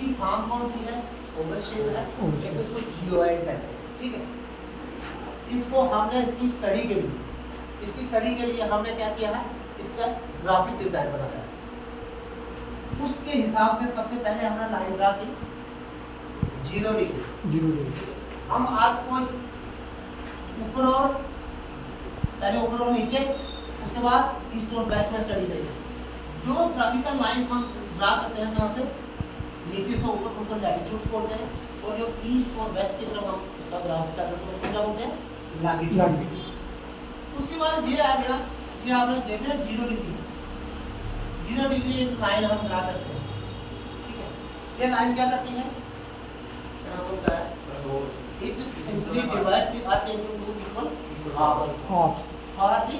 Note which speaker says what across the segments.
Speaker 1: इसकी फॉर्म कौन सी है, ओवल शेप है, एक इसको जियोइड कहते हैं, ठीक है। इसको हमने इसकी स्टडी के लिए हमने क्या किया है, इसका ग्राफिक डिजाइन बनाया है। उसके हिसाब से सबसे पहले हमने लाइन ड्रा की 0 डिग्री। हम आर्क को ऊपर और नीचे, उसके बाद ईस्ट और वेस्ट में स्टडी करेंगे। जो ग्राफिकल लाइंस हम ड्रा करते हैं कहाँ से, नीचे से ऊपर, उनको लैटिट्यूड्स बोलते हैं, और जो ईस्ट और वेस्ट की तरफ हम उसका ग्राफ सेट करते हैं उसको क्या बोलते हैं, लैटिट्यूड। उसके बाद ये आ गया, ये आपने देख लिया 0 डिग्री एक लाइन हम ड्रा करते हैं, ठीक है। ये लाइन क्या करती है, क्या होता है, it simply divides the earth into two equal halves. For the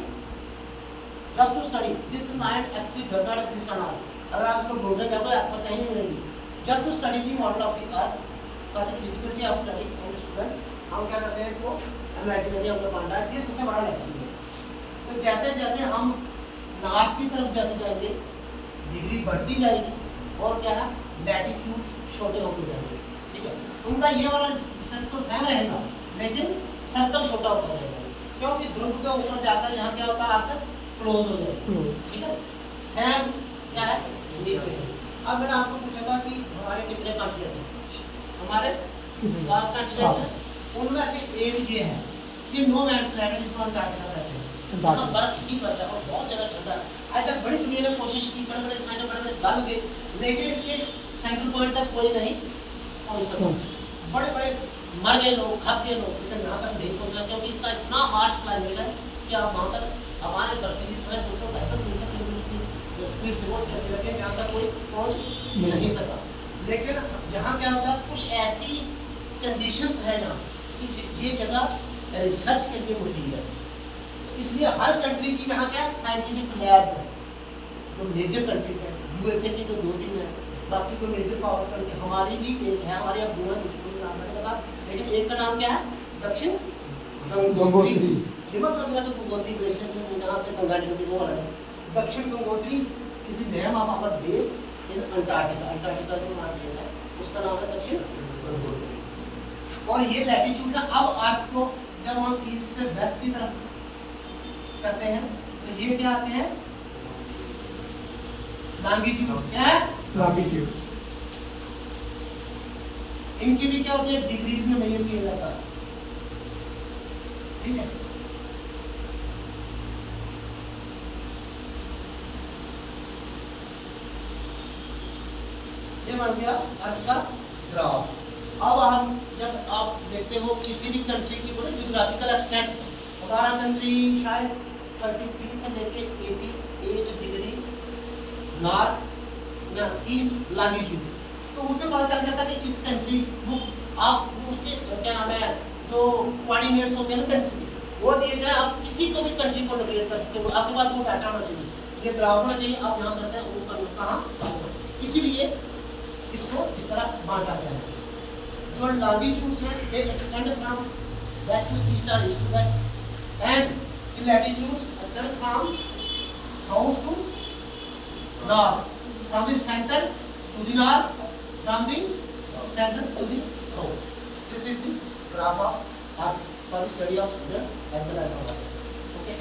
Speaker 1: just to study this line actually does not exist on earth. अगर आप इसको ढूंढने जाओगे आपको कहीं नहीं मिलेगी। Just to study the model of the earth for the feasibility of study and students, हम क्या करते हैं इसको imaginary हमने बांटा है, ये सबसे बड़ा लैटिट्यूड है। तो जैसे जैसे हम नॉर्थ की तरफ जाते जाएंगे डिग्री बढ़ती जाएगी और क्या है लैटिट्यूड छोटे होते जाएंगे, ठीक है। उनका ये वाला डिस्टेंस तो सेम रहेगा लेकिन सर्कल छोटा होता जाएगा, क्योंकि ध्रुव के ऊपर जाकर यहाँ क्या होता है आपका क्लोज हो जाएगा, ठीक है। सेम क्या है नीचे। अब मैंने आपको पूछा था कि हमारे कितने कॉन्टिनेंट हैं, हमारे 7 कॉन्टिनेंट हैं, उनमें से एक ये है, ये नो मैंस लैंड है जिसको अंटार्कटिका कहते हैं। यहाँ बर्फ की परत है और बहुत जगह ठंडा है। आज तक बड़ी दुनिया ने कोशिश की, बड़े-बड़े साइंटिस्ट बड़े-बड़े दल गए, लेकिन इसके सेंट्रल पॉइंट तक कोई नहीं पहुंच सका। बड़े-बड़े मर गए लोग, खप गए लोग, लेकिन यहाँ तक नहीं पहुंच सके क्योंकि इसका इतना हार्श क्लाइमेट है कि आप वहाँ तक हवाएं बर्फीली तो है 265 किलोमीटर की स्पीड से वो चलती रहती है, जहाँ तक कोई पहुँच नहीं सका। लेकिन जहाँ क्या होता है कुछ ऐसी कंडीशंस है जहाँ कि ये जगह रिसर्च के लिए मुफीद है, इसलिए हर कंट्री की यहाँ क्या साइंटिफिक लैब्स है। जो मेजर कंट्रीज है यूएसए की तो 2-3 है, बाकी जो मेजर पावर्स है हमारी भी एक है, हमारी अब 2 है, दूसरे का नाम नहीं पता, लेकिन एक का नाम क्या है दक्षिण गंगोत्री। ये मत सोचना कि गंगोत्री ग्लेशियर जो जहाँ से गंगा निकलती है वो वाला है। Dakshin Gangotri is the name of our base in Antarctica. Antarctica जो हमारा देश है उसका नाम है दक्षिण गंगोत्री। और ये लैटिट्यूड है। अब अर्थ को जब हम ईस्ट से वेस्ट की तरफ करते हैं तो ये क्या आते हैं लॉन्गिट्यूड्स। क्या है लॉन्गिट्यूड। इनकी भी क्या होती है डिग्रीज में मेजर किया जाता है, ठीक है। ये बन गया अर्थ का ग्राफ। अब हम जब आप देखते हो किसी भी कंट्री की बोले ज्योग्राफिकल एक्सटेंट, हमारा कंट्री शायद 33 से लेके 88 डिग्री नॉर्थ या ईस्ट लॉन्गिट्यूड, तो उससे पता चल जाता है कि इस कंट्री को आप उसके क्या नाम है जो कोऑर्डिनेट्स होते हैं ना कंट्री वो दिए जाए, आप किसी को भी कंट्री को लोकेट कर सकते हो, आपके पास वो डाटा होना चाहिए, ये ग्राफ होना चाहिए। आप यहाँ करते हैं वो कहाँ, इसीलिए इसको इस तरह बांटा गया है। जो लॉन्गिट्यूड्स हैं they extend from west to east और east to west, and latitudes extend from south to north, from the centre to the north, from the centre to the south. This is the graph of earth for the study of students as well as our. Okay.